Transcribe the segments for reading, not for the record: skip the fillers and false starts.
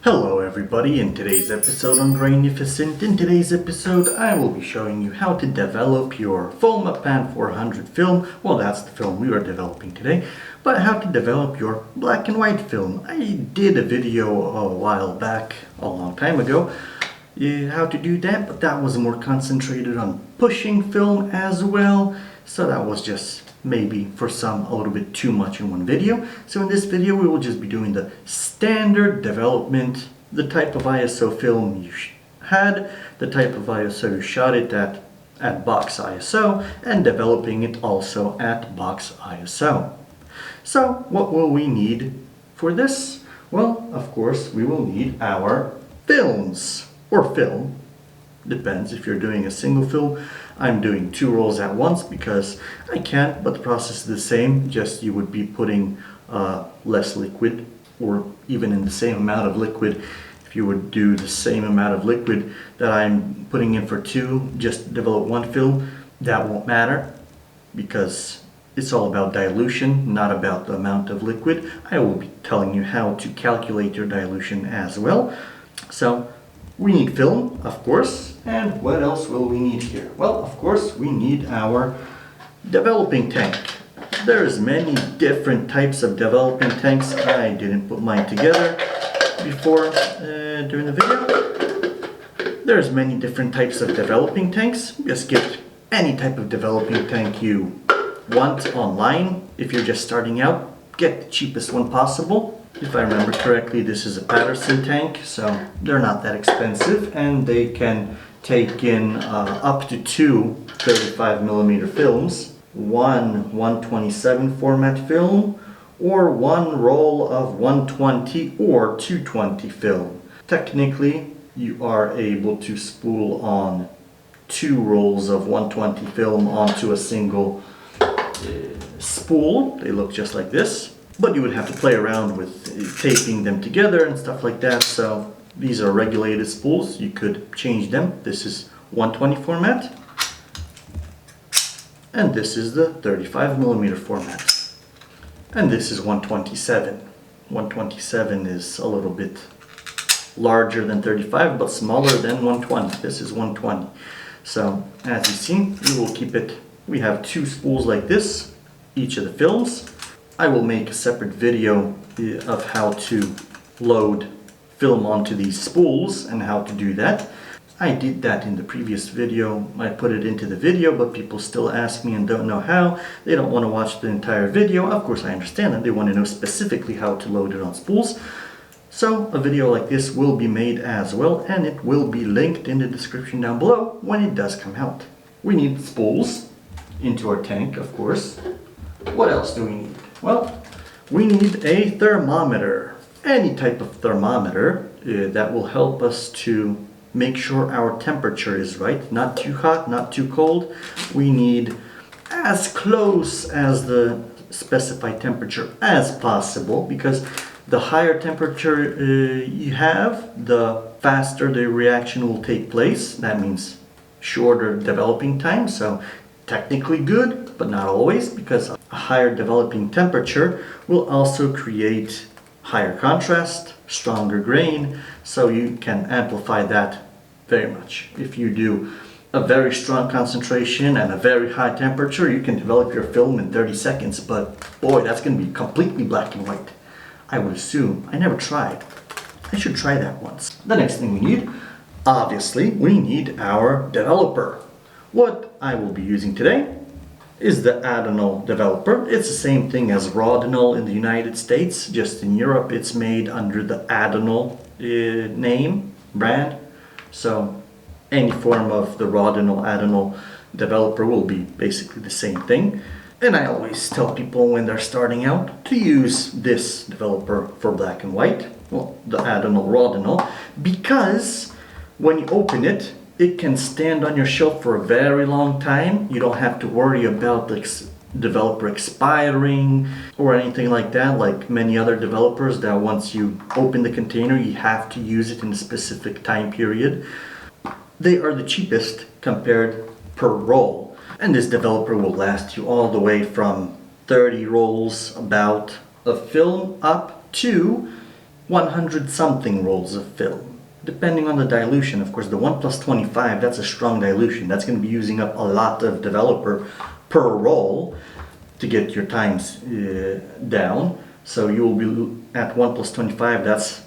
Hello everybody, in today's episode on Grainificent, I will be showing you how to develop your foam Pan 400 film. Well, that's the film we are developing today, but how to develop your black and white film. I did a video a while back, a long time ago, how to do that, but that was more concentrated on pushing film as well, so that was just maybe for some a little bit too much in one video. So in this video we will just be doing the standard development, the type of ISO film you had, the type of ISO you shot it at box ISO, and developing it also at box ISO. So what will we need for this? Well, of course we will need our films, or film. Depends if you're doing a single film. I'm doing 2 rolls at once because I can't, but the process is the same, just you would be putting less liquid, or even in the same amount of liquid. If you would do the same amount of liquid that I'm putting in for 2, just develop 1 film, that won't matter because it's all about dilution, not about the amount of liquid. I will be telling you how to calculate your dilution as well. So we need film, of course, and what else will we need here? Well, of course, we need our developing tank. There's many different types of developing tanks. I didn't put mine together before during the video. There's many different types of developing tanks. Just get any type of developing tank you want online. If you're just starting out, get the cheapest one possible. If I remember correctly, this is a Patterson tank, so they're not that expensive, and they can take in up to 2 35mm films, one 127 format film, or 1 roll of 120 or 220 film. Technically, you are able to spool on 2 rolls of 120 film onto a single spool. They look just like this. But you would have to play around with taping them together and stuff like that. So these are regulated spools. You could change them. This is 120 format. And this is the 35mm format. And this is 127. 127 is a little bit larger than 35, but smaller than 120. This is 120. So as you see, we will keep it. We have 2 spools like this, each of the films. I will make a separate video of how to load film onto these spools and how to do that. I did that in the previous video. I put it into the video, but people still ask me and don't know how. They don't want to watch the entire video. Of course, I understand that. They want to know specifically how to load it on spools. So a video like this will be made as well, and it will be linked in the description down below when it does come out. We need spools into our tank, of course. What else do we need? Well, we need a thermometer, any type of thermometer that will help us to make sure our temperature is right, not too hot, not too cold. We need as close as the specified temperature as possible, because the higher temperature you have, the faster the reaction will take place. That means shorter developing time, so technically good, but not always, because a higher developing temperature will also create higher contrast, stronger grain, so you can amplify that very much. If you do a very strong concentration and a very high temperature, you can develop your film in 30 seconds, but boy, that's going to be completely black and white, I would assume. I never tried. I should try that once. The next thing we need, obviously, we need our developer. What I will be using today is the Rodinal Developer. It's the same thing as Rodinal in the United States, just in Europe it's made under the Adonal brand. So any form of the Rodinal Adonal Developer will be basically the same thing. And I always tell people when they're starting out to use this developer for black and white, well, the Adonal Rodinal, because when you open it, it can stand on your shelf for a very long time. You don't have to worry about the developer expiring or anything like that, like many other developers that once you open the container, you have to use it in a specific time period. They are the cheapest compared per roll. And this developer will last you all the way from 30 rolls about of film up to 100 something rolls of film, depending on the dilution. Of course, the 1+25, that's a strong dilution. That's going to be using up a lot of developer per roll to get your times down. So you'll be at 1+25, that's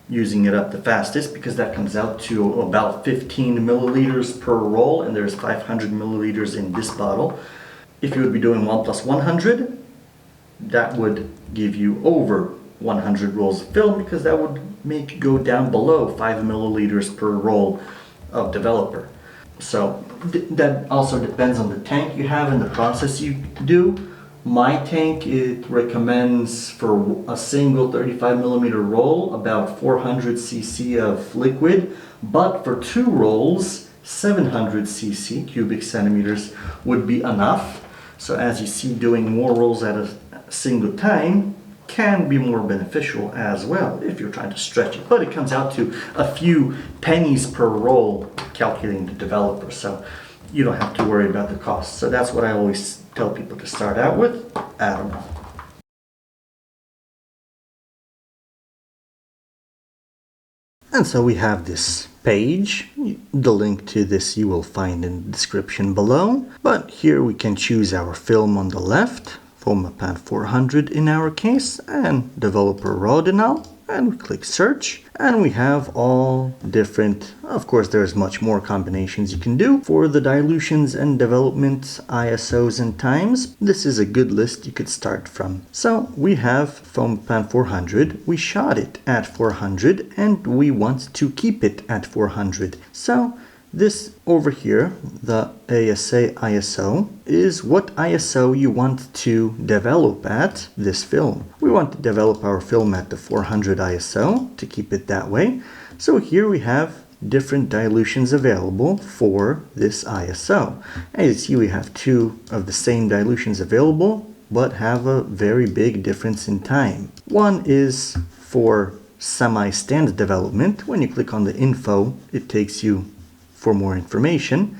using it up the fastest, because that comes out to about 15 milliliters per roll, and there's 500 milliliters in this bottle. If you would be doing 1+100, that would give you over 100 rolls of film, because that would make you go down below 5 milliliters per roll of developer. So that also depends on the tank you have and the process you do. My tank, it recommends for a single 35 millimeter roll about 400 cc of liquid, but for 2 rolls 700 cc cubic centimeters would be enough. So as you see, doing more rolls at a single time can be more beneficial as well if you're trying to stretch it, but it comes out to a few pennies per roll calculating the developer, so you don't have to worry about the cost. So that's what I always tell people to start out with, Adonal. And so we have this page. The link to this you will find in the description below, but here we can choose our film on the left, Fomapan 400 in our case, and developer Rodinal, and we click search, and we have all different, of course there's much more combinations you can do for the dilutions and development ISOs and times. This is a good list you could start from. So we have Fomapan 400, we shot it at 400 and we want to keep it at 400. So this over here, the ASA ISO, is what ISO you want to develop at this film. We want to develop our film at the 400 ISO to keep it that way. So here we have different dilutions available for this ISO. As you see, we have 2 of the same dilutions available, but have a very big difference in time. One is for semi-standard development. When you click on the info, it takes you for more information.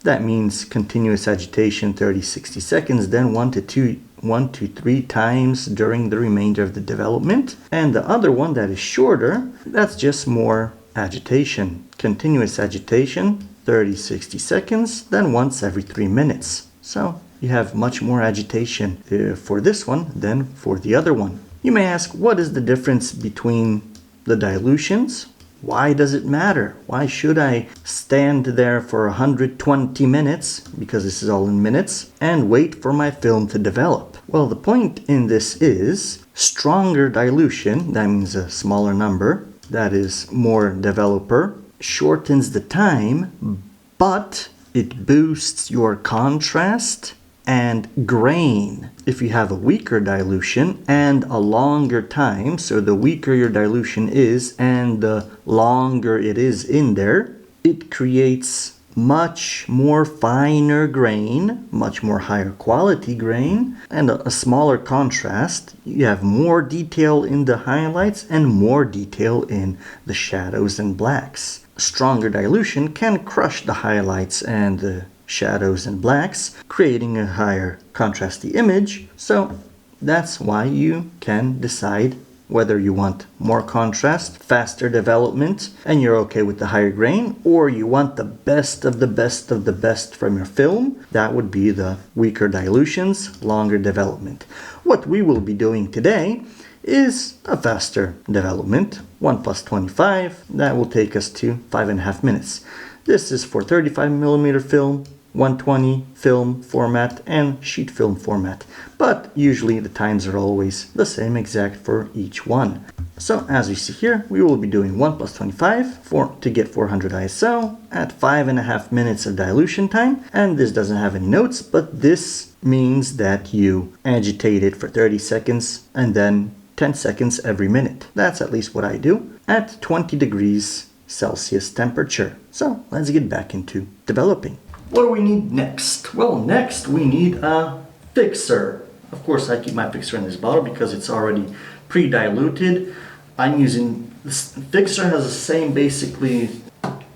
That means continuous agitation 30-60 seconds, then 1 to 3 times during the remainder of the development. And the other one that is shorter, that's just more agitation. Continuous agitation 30-60 seconds, then once every 3 minutes. So you have much more agitation for this one than for the other one. You may ask, what is the difference between the dilutions? Why does it matter? Why should I stand there for 120 minutes, because this is all in minutes, and wait for my film to develop? Well, the point in this is stronger dilution, that means a smaller number, that is more developer, shortens the time, but it boosts your contrast and grain. If you have a weaker dilution and a longer time, so the weaker your dilution is and the longer it is in there, it creates much more finer grain, much more higher quality grain, and a smaller contrast. You have more detail in the highlights and more detail in the shadows and blacks. Stronger dilution can crush the highlights and the shadows and blacks, creating a higher contrasty image. So that's why you can decide whether you want more contrast, faster development, and you're okay with the higher grain, or you want the best of the best of the best from your film. That would be the weaker dilutions, longer development. What we will be doing today is a faster development, 1+25. That will take us to 5.5 minutes. This is for 35mm film, 120 film format, and sheet film format. But usually the times are always the same exact for each one. So as you see here, we will be doing 1+25 to get 400 ISO at 5.5 minutes of dilution time. And this doesn't have any notes, but this means that you agitate it for 30 seconds and then 10 seconds every minute. That's at least what I do at 20 degrees Celsius temperature. So let's get back into developing. What do we need next? Well, next we need a fixer. Of course, I keep my fixer in this bottle because it's already pre-diluted. I'm using this fixer, has the same basically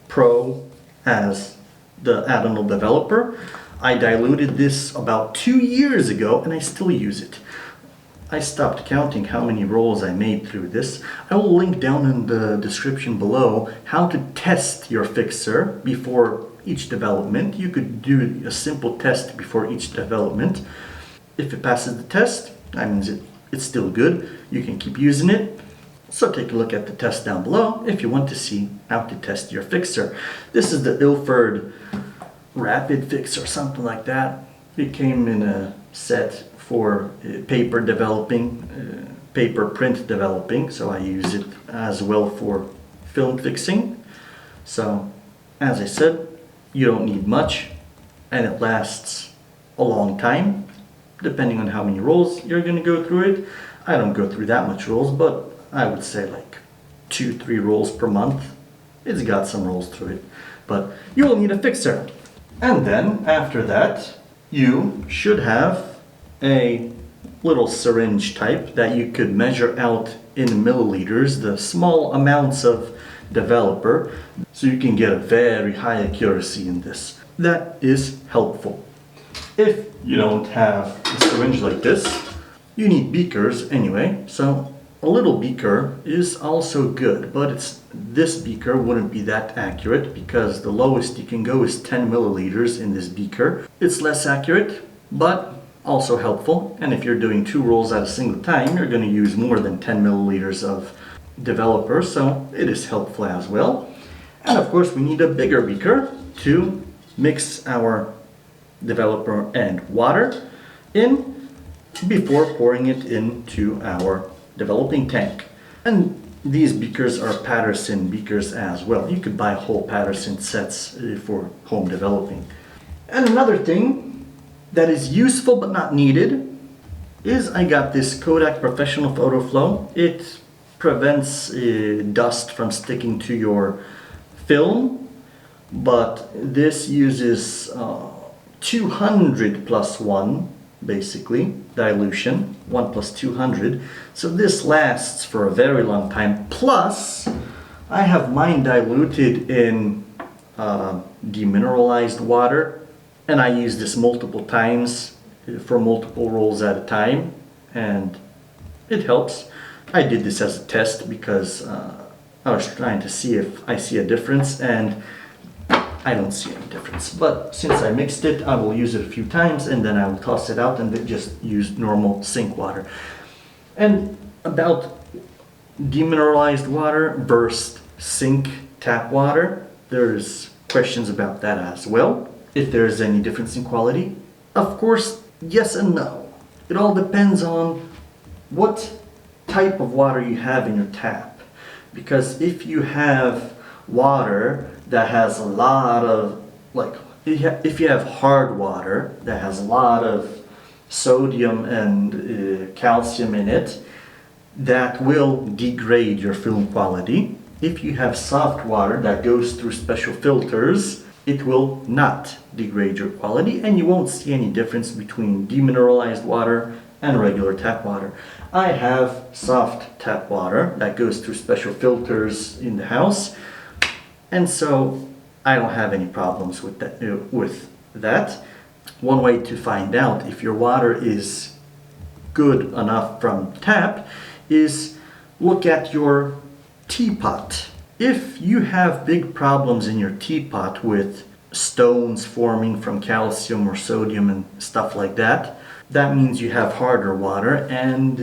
pro as the Rodinal Developer. I diluted this about 2 years ago and I still use it. I stopped counting how many rolls I made through this. I will link down in the description below how to test your fixer before each development. You could do a simple test before each development. If it passes the test, that means it's still good. You can keep using it. So take a look at the test down below if you want to see how to test your fixer. This is the Ilford Rapid Fix or something like that. It came in a set for paper developing, paper print developing, so I use it as well for film fixing. So as I said, you don't need much and it lasts a long time depending on how many rolls you're going to go through it. I don't go through that much rolls, but I would say like 2-3 rolls per month. It's got some rolls through it, but you will need a fixer. And then after that you should have a little syringe type that you could measure out in milliliters the small amounts of developer, so you can get a very high accuracy in this. That is helpful. If you don't have a syringe like this, you need beakers anyway, so a little beaker is also good, but this beaker wouldn't be that accurate because the lowest you can go is 10 milliliters in this beaker. It's less accurate, but also helpful, and if you're doing 2 rolls at a single time, you're going to use more than 10 milliliters of developer, so it is helpful as well. And of course we need a bigger beaker to mix our developer and water in before pouring it into our developing tank. And these beakers are Patterson beakers as well. You could buy whole Patterson sets for home developing. And another thing that is useful but not needed is I got this Kodak Professional Photo Flow. It prevents dust from sticking to your film, but this uses 200 plus 1 basically dilution, 1 plus 200, so this lasts for a very long time. Plus I have mine diluted in demineralized water, and I use this multiple times for multiple rolls at a time, and it helps. I did this as a test because I was trying to see if I see a difference, and I don't see any difference. But since I mixed it, I will use it a few times and then I will toss it out and then just use normal sink water. And about demineralized water versus sink tap water, there's questions about that as well. If there's any difference in quality, of course, yes and no. It all depends on what type of water you have in your tap. Because if you have water that has a lot of, like, if you have hard water that has a lot of sodium and calcium in it, that will degrade your film quality. If you have soft water that goes through special filters, it will not degrade your quality, and you won't see any difference between demineralized water and regular tap water. I have soft tap water that goes through special filters in the house, and so I don't have any problems with that. One way to find out if your water is good enough from tap is look at your teapot. If you have big problems in your teapot with stones forming from calcium or sodium and stuff like that, that means you have harder water, and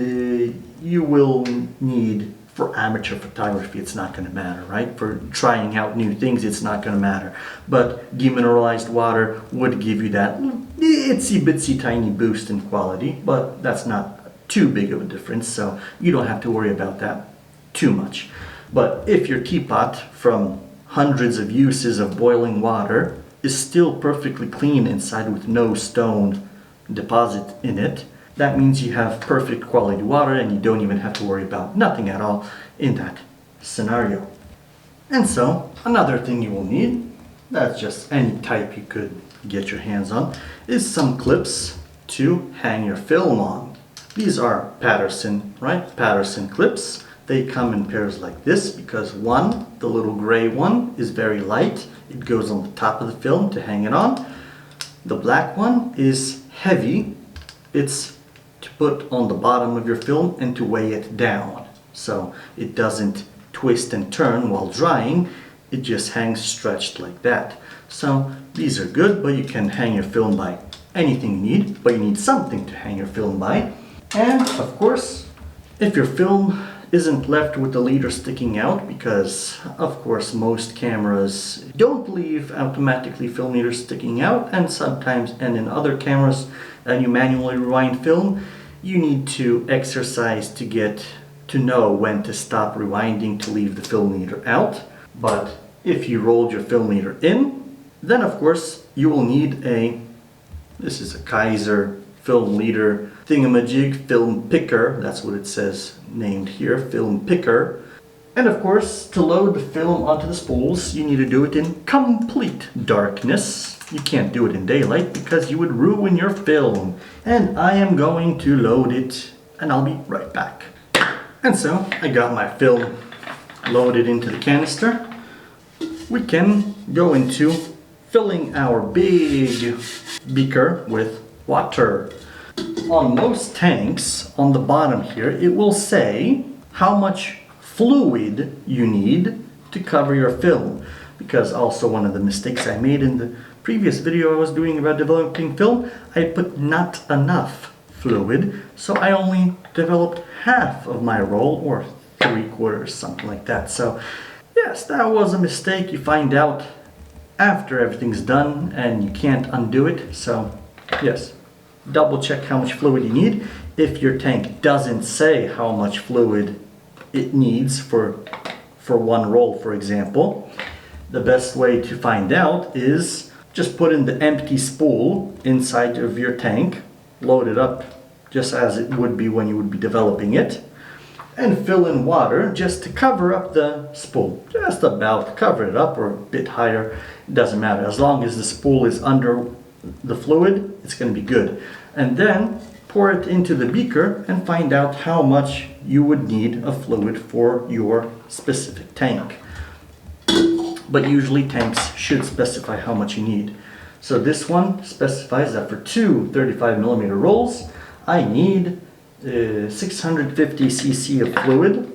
you will need, for amateur photography, it's not going to matter, right? For trying out new things, it's not going to matter. But demineralized water would give you that itsy bitsy tiny boost in quality, but that's not too big of a difference, so you don't have to worry about that too much. But if your teapot, from hundreds of uses of boiling water, is still perfectly clean inside with no stone deposit in it, that means you have perfect quality water and you don't even have to worry about nothing at all in that scenario. And so, another thing you will need, that's just any type you could get your hands on, is some clips to hang your film on. These are Patterson, right? Patterson clips. They come in pairs like this because one, the little gray one, is very light. It goes on the top of the film to hang it on. The black one is heavy. It's to put on the bottom of your film and to weigh it down. So it doesn't twist and turn while drying, it just hangs stretched like that. So these are good, but you can hang your film by anything you need, but you need something to hang your film by. And of course, if your film isn't left with the leader sticking out, because of course most cameras don't leave automatically film leaders sticking out, and sometimes, and in other cameras and you manually rewind film, you need to exercise to get to know when to stop rewinding to leave the film leader out. But if you rolled your film leader in, then of course you will need this is a Kaiser film leader thingamajig, film picker, that's what it says named here, film picker. And of course, to load the film onto the spools, you need to do it in complete darkness. You can't do it in daylight because you would ruin your film. And I am going to load it, and I'll be right back. And so, I got my film loaded into the canister. We can go into filling our big beaker with water. On most tanks, on the bottom here, it will say how much fluid you need to cover your film. Because also one of the mistakes I made in the previous video I was doing about developing film, I put not enough fluid, so I only developed half of my roll, or 3/4, something like that. So yes, that was a mistake. You find out after everything's done and you can't undo it. So yes, double check how much fluid you need. If your tank doesn't say how much fluid it needs for one roll, for example, the best way to find out is just put in the empty spool inside of your tank, load it up just as it would be when you would be developing it, and fill in water just to cover up the spool. Just about cover it up, or a bit higher, it doesn't matter. As long as the spool is under the fluid, it's going to be good. And then pour it into the beaker and find out how much you would need of fluid for your specific tank. But usually tanks should specify how much you need. So this one specifies that for two 35mm rolls, I need 650 cc of fluid.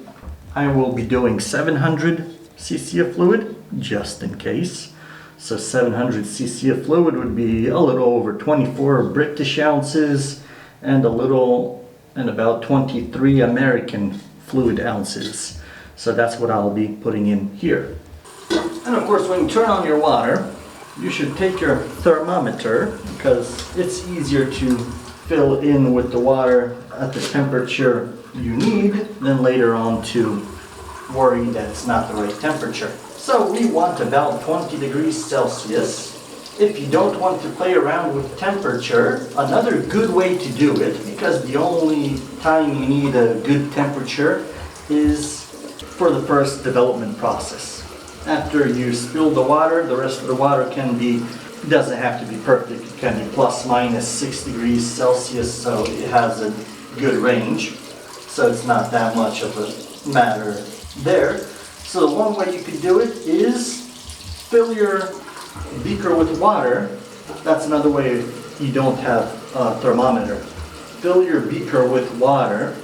I will be doing 700 cc of fluid, just in case. So 700 cc of fluid would be a little over 24 British ounces and about 23 American fluid ounces. So that's what I'll be putting in here. And of course, when you turn on your water, you should take your thermometer, because it's easier to fill in with the water at the temperature you need than later on to worry that it's not the right temperature. So we want about 20 degrees Celsius. If you don't want to play around with temperature, another good way to do it, because the only time you need a good temperature is for the first development process. After you spill the water, the rest of the water doesn't have to be perfect. It can be plus minus 6 degrees Celsius, so it has a good range. So it's not that much of a matter there. So the one way you could do it is fill your beaker with water. That's another way if you don't have a thermometer. Fill your beaker with water.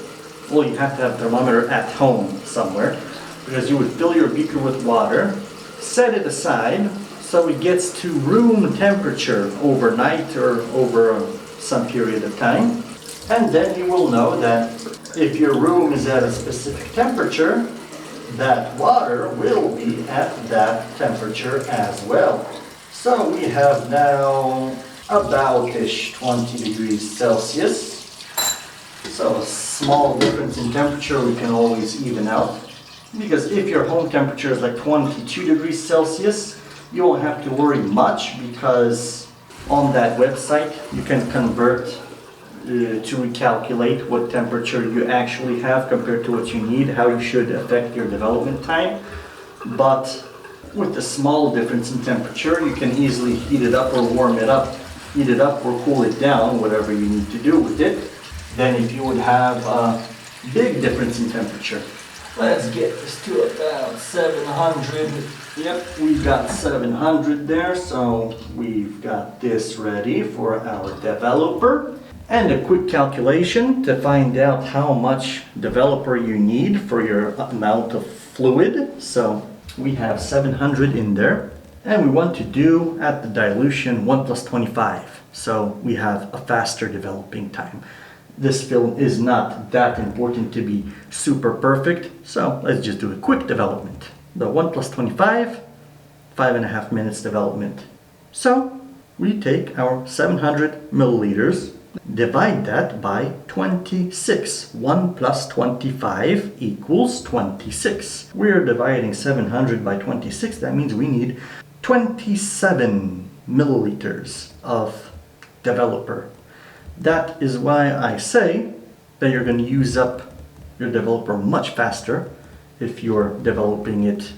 Well, you have to have a thermometer at home somewhere, because you would fill your beaker with water, set it aside so it gets to room temperature overnight or over some period of time. And then you will know that if your room is at a specific temperature, that water will be at that temperature as well. So we have now about-ish 20 degrees Celsius. So a small difference in temperature we can always even out. Because if your home temperature is like 22 degrees Celsius, you won't have to worry much, because on that website you can convert to recalculate what temperature you actually have compared to what you need, how you should affect your development time. But with the small difference in temperature, you can easily heat it up or warm it up, heat it up or cool it down, whatever you need to do with it. Then if you would have a big difference in temperature, let's get this to about 700. Yep, we've got 700 there, so we've got this ready for our developer. And a quick calculation to find out how much developer you need for your amount of fluid. So we have 700 in there, and we want to do at the dilution 1 plus 25. So we have a faster developing time. This film is not that important to be super perfect, so let's just do a quick development. The 1 plus 25, 5.5 minutes development. So we take our 700 milliliters, divide that by 26. 1 plus 25 equals 26. We're dividing 700 by 26. That means we need 27 milliliters of developer. That is why I say that you're going to use up your developer much faster if you're developing it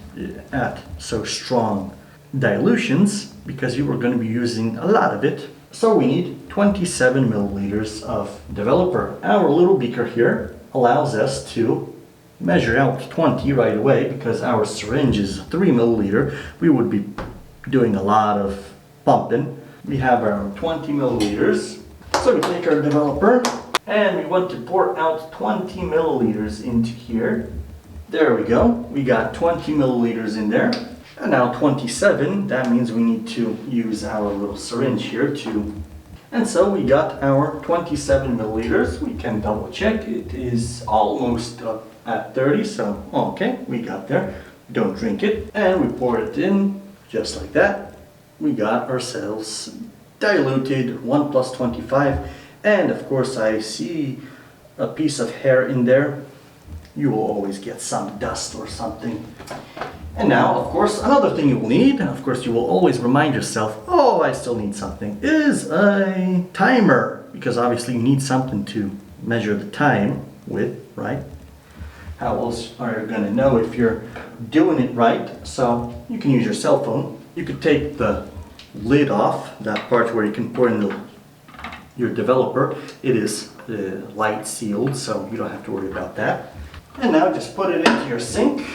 at so strong dilutions, because you are going to be using a lot of it. So we need 27 milliliters of developer. Our little beaker here allows us to measure out 20 right away, because our syringe is 3 milliliter. We would be doing a lot of pumping. We have our 20 milliliters. So we take our developer and we want to pour out 20 milliliters into here. There we go. We got 20 milliliters in there. And now 27, that means we need to use our little syringe here too. And so we got our 27 milliliters. We can double check. It is almost up at 30, so okay, we got there. Don't drink it. And we pour it in just like that. We got ourselves diluted 1 plus 25. And of course I see a piece of hair in there. You will always get some dust or something. And now, of course, another thing you will need, and of course you will always remind yourself, oh, I still need something, is a timer. Because obviously you need something to measure the time with, right? How else are you going to know if you're doing it right? So you can use your cell phone. You could take the lid off, that part where you can pour in your developer. It is light sealed, so you don't have to worry about that. And now just put it into your sink.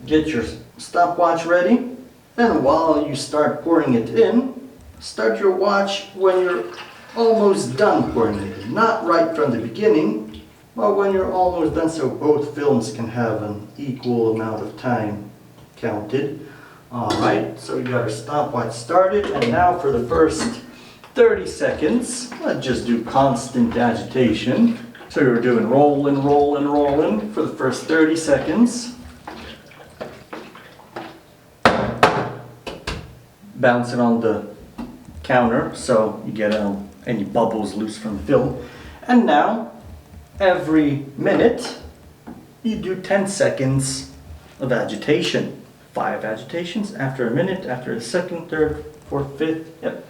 Get your stopwatch ready, and while you start pouring it in, start your watch when you're almost done pouring it in. Not right from the beginning, but when you're almost done, so both films can have an equal amount of time counted. Alright, so we got our stopwatch started, and now for the first 30 seconds, let's just do constant agitation. So we're doing rolling, rolling, rolling for the first 30 seconds. Bounce it on the counter so you get any bubbles loose from the film. And now, every minute, you do 10 seconds of agitation. 5 agitations after a minute, after the second, third, fourth, fifth, yep.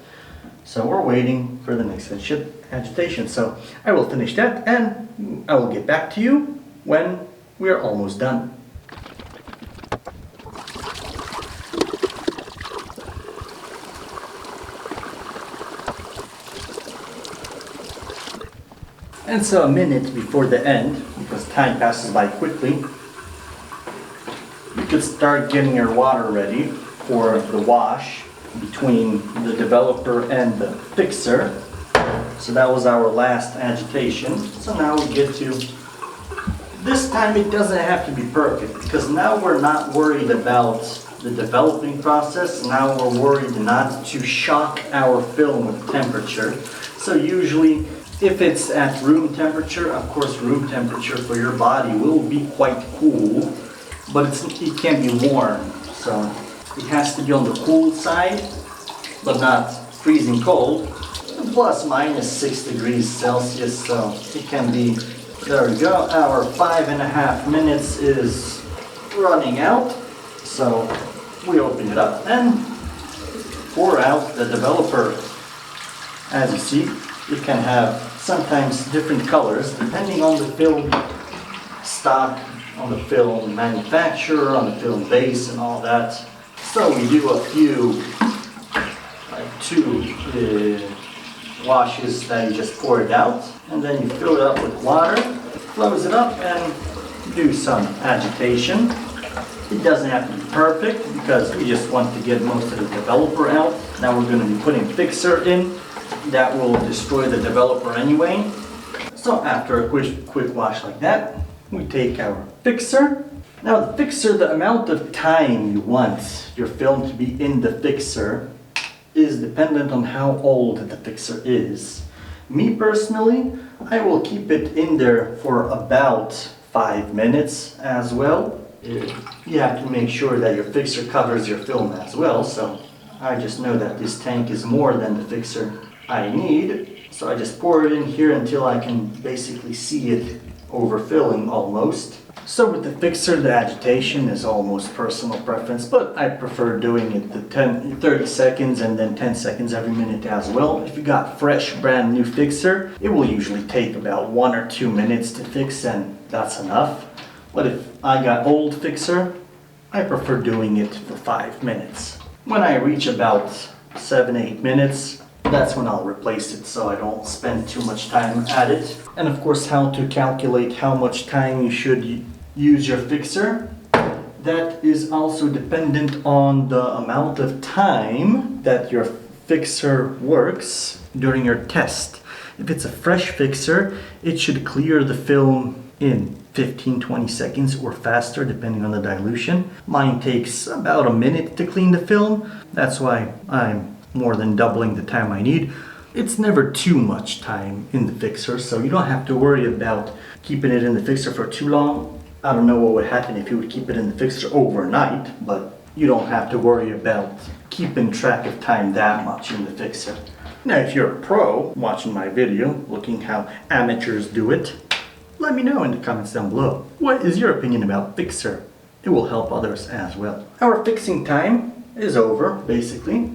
So we're waiting for the next agitation. So I will finish that and I will get back to you when we are almost done. And so a minute before the end, because time passes by quickly, you could start getting your water ready for the wash between the developer and the fixer. So that was our last agitation. So now we get to, this time it doesn't have to be perfect, because now we're not worried about the developing process. Now we're worried not to shock our film with temperature. So usually, if it's at room temperature, of course room temperature for your body will be quite cool, but it can't be warm. So it has to be on the cool side, but not freezing cold. Plus minus 6 degrees Celsius, so it can be, there we go, our 5.5 minutes is running out. So we open it up and pour out the developer. As you see, it can have sometimes different colors depending on the film stock, on the film manufacturer, on the film base and all that. So we do a few, like 2 washes that you just pour it out, and then you fill it up with water, close it up and do some agitation. It doesn't have to be perfect because we just want to get most of the developer out. Now we're going to be putting fixer in. that will destroy the developer anyway. So after a quick wash like that, we take our fixer. Now the fixer, the amount of time you want your film to be in the fixer is dependent on how old the fixer is. Me personally, I will keep it in there for about 5 minutes as well. You have to make sure that your fixer covers your film as well, so I just know that this tank is more than the fixer I need. So I just pour it in here until I can basically see it overfilling almost. So with the fixer, the agitation is almost personal preference, but I prefer doing it the 30 seconds and then 10 seconds every minute as well. If you got fresh, brand new fixer, it will usually take about 1 or 2 minutes to fix, and that's enough. But if I got old fixer, I prefer doing it for 5 minutes. When I reach about 7-8 minutes, that's when I'll replace it so I don't spend too much time at it. And of course, how to calculate how much time you should use your fixer. That is also dependent on the amount of time that your fixer works during your test. If it's a fresh fixer, it should clear the film in 15-20 seconds or faster depending on the dilution. Mine takes about a minute to clean the film. That's why I'm more than doubling the time I need. It's never too much time in the fixer, so you don't have to worry about keeping it in the fixer for too long. I don't know what would happen if you would keep it in the fixer overnight, but you don't have to worry about keeping track of time that much in the fixer. Now if you're a pro watching my video, looking how amateurs do it, let me know in the comments down below. What is your opinion about fixer? It will help others as well. Our fixing time is over, basically.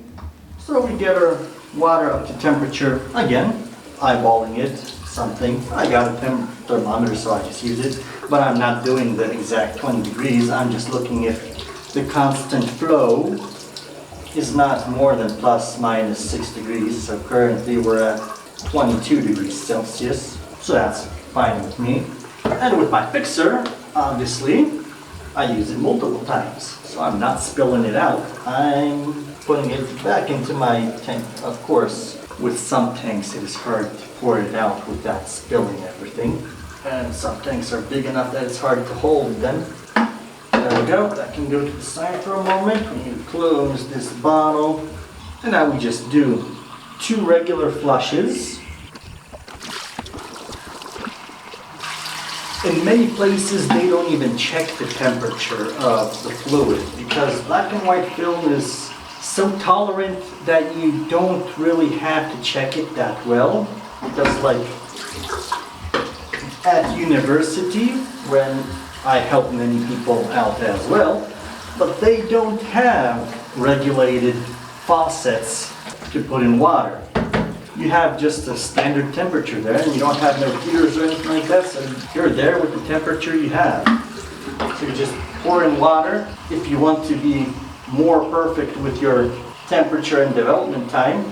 So we get our water up to temperature, again, eyeballing it, something. I got a thermometer, so I just use it, but I'm not doing the exact 20 degrees. I'm just looking if the constant flow is not more than plus minus 6 degrees. So currently we're at 22 degrees Celsius, so that's fine with me. And with my fixer, obviously, I use it multiple times, so I'm not spilling it out. I'm putting it back into my tank. Of course, with some tanks it is hard to pour it out without spilling everything. And some tanks are big enough that it's hard to hold them. There we go, that can go to the side for a moment. We can close this bottle. And now we just do 2 regular flushes. In many places they don't even check the temperature of the fluid because black and white film is so tolerant that you don't really have to check it that well. Because like at university, when I help many people out as well, but they don't have regulated faucets to put in water. You have just a standard temperature there, and you don't have no heaters or anything like that, so you're there with the temperature you have. So you just pour in water. If you want to be more perfect with your temperature and development time,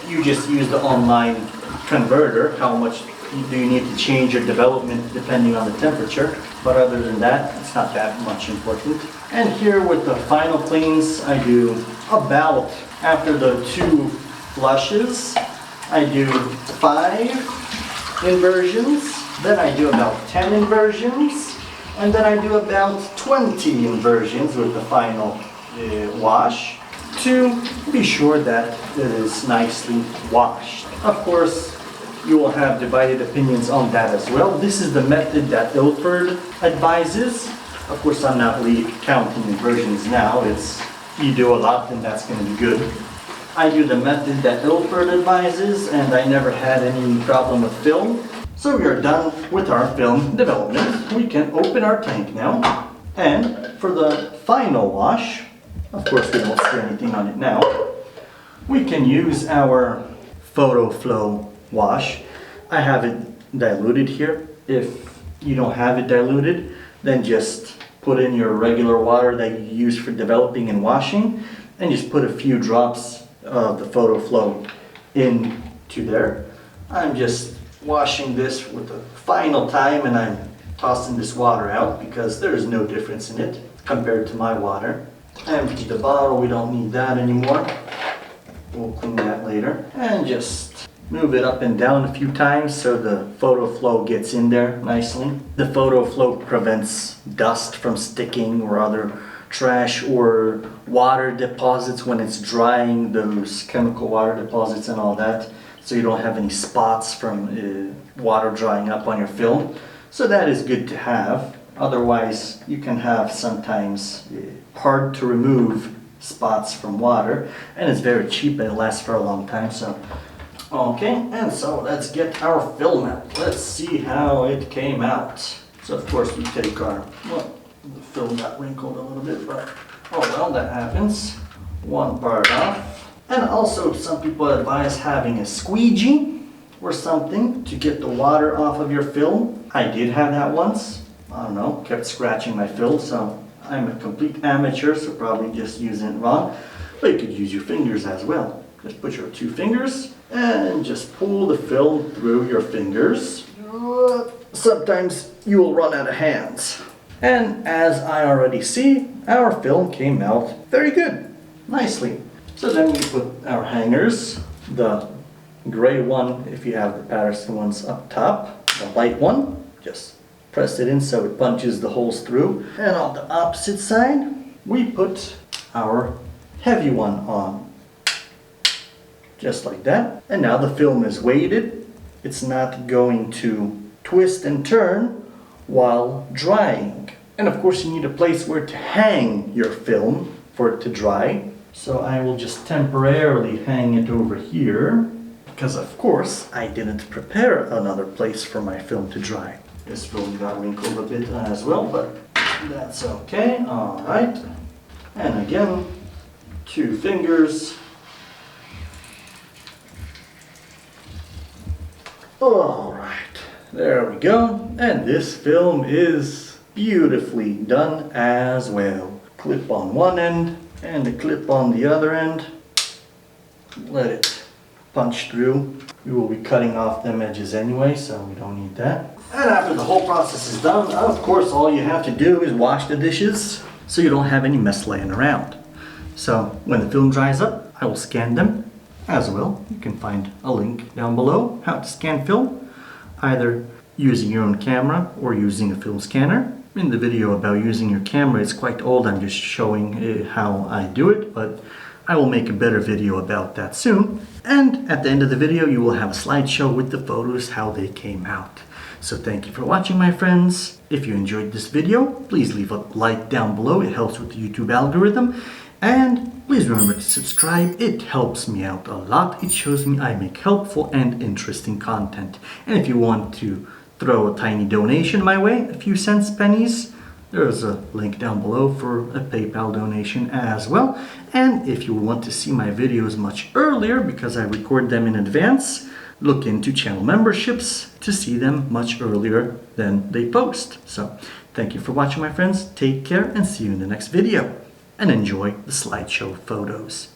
you just use the online converter. How much do you need to change your development depending on the temperature? But other than that, it's not that much important. And here with the final cleans, I do about, after the 2 flushes, I do 5 inversions, then I do about 10 inversions, and then I do about 20 inversions with the final wash to be sure that it is nicely washed. Of course, you will have divided opinions on that as well. This is the method that Ilford advises. Of course, I'm not really counting inversions now. It's you do a lot, then that's going to be good. I do the method that Ilford advises, and I never had any problem with film. So we are done with our film development. We can open our tank now. And for the final wash, of course we don't spray anything on it now, we can use our photo flow wash. I have it diluted here. If you don't have it diluted, then just put in your regular water that you use for developing and washing, and just put a few drops of the photo flow into there. I'm just washing this with the final time, and I'm tossing this water out because there is no difference in it compared to my water. Empty the bottle, we don't need that anymore. We'll clean that later. And just move it up and down a few times so the photo flow gets in there nicely. The photo flow prevents dust from sticking or other trash or water deposits when it's drying, those chemical water deposits and all that. So you don't have any spots from water drying up on your film. So that is good to have. Otherwise, you can have sometimes hard to remove spots from water, and it's very cheap and it lasts for a long time. So, okay, and so let's get our film out. Let's see how it came out. So of course we take our, well, the film got wrinkled a little bit, but oh well, that happens. One part off. And also some people advise having a squeegee or something to get the water off of your film. I did have that once. I don't know, kept scratching my film, so I'm a complete amateur, so probably just using it wrong. But you could use your fingers as well. Just put your 2 fingers and just pull the film through your fingers. Sometimes you will run out of hands. And as I already see, our film came out very good, nicely. So then we put our hangers, the gray one, if you have the Patterson ones up top, the white one, just press it in so it punches the holes through. And on the opposite side, we put our heavy one on. Just like that. And now the film is weighted. It's not going to twist and turn while drying. And of course you need a place where to hang your film for it to dry. So I will just temporarily hang it over here. Because of course I didn't prepare another place for my film to dry. This film got wrinkled a bit as well, but that's okay. Alright. And again, 2 fingers. Alright, there we go. And this film is beautifully done as well. Clip on one end and a clip on the other end. Let it punch through. We will be cutting off them edges anyway, so we don't need that. And after the whole process is done, of course all you have to do is wash the dishes so you don't have any mess laying around. So when the film dries up, I will scan them as well. You can find a link down below how to scan film, either using your own camera or using a film scanner. In the video about using your camera, it's quite old. I'm just showing how I do it, but I will make a better video about that soon. And at the end of the video, you will have a slideshow with the photos, how they came out. So thank you for watching, my friends. If you enjoyed this video, please leave a like down below. It helps with the YouTube algorithm. And please remember to subscribe. It helps me out a lot. It shows me I make helpful and interesting content. And if you want to throw a tiny donation my way, a few cents, pennies, there's a link down below for a PayPal donation as well. And if you want to see my videos much earlier, because I record them in advance, look into channel memberships to see them much earlier than they post. So thank you for watching, my friends. Take care and see you in the next video. And enjoy the slideshow photos.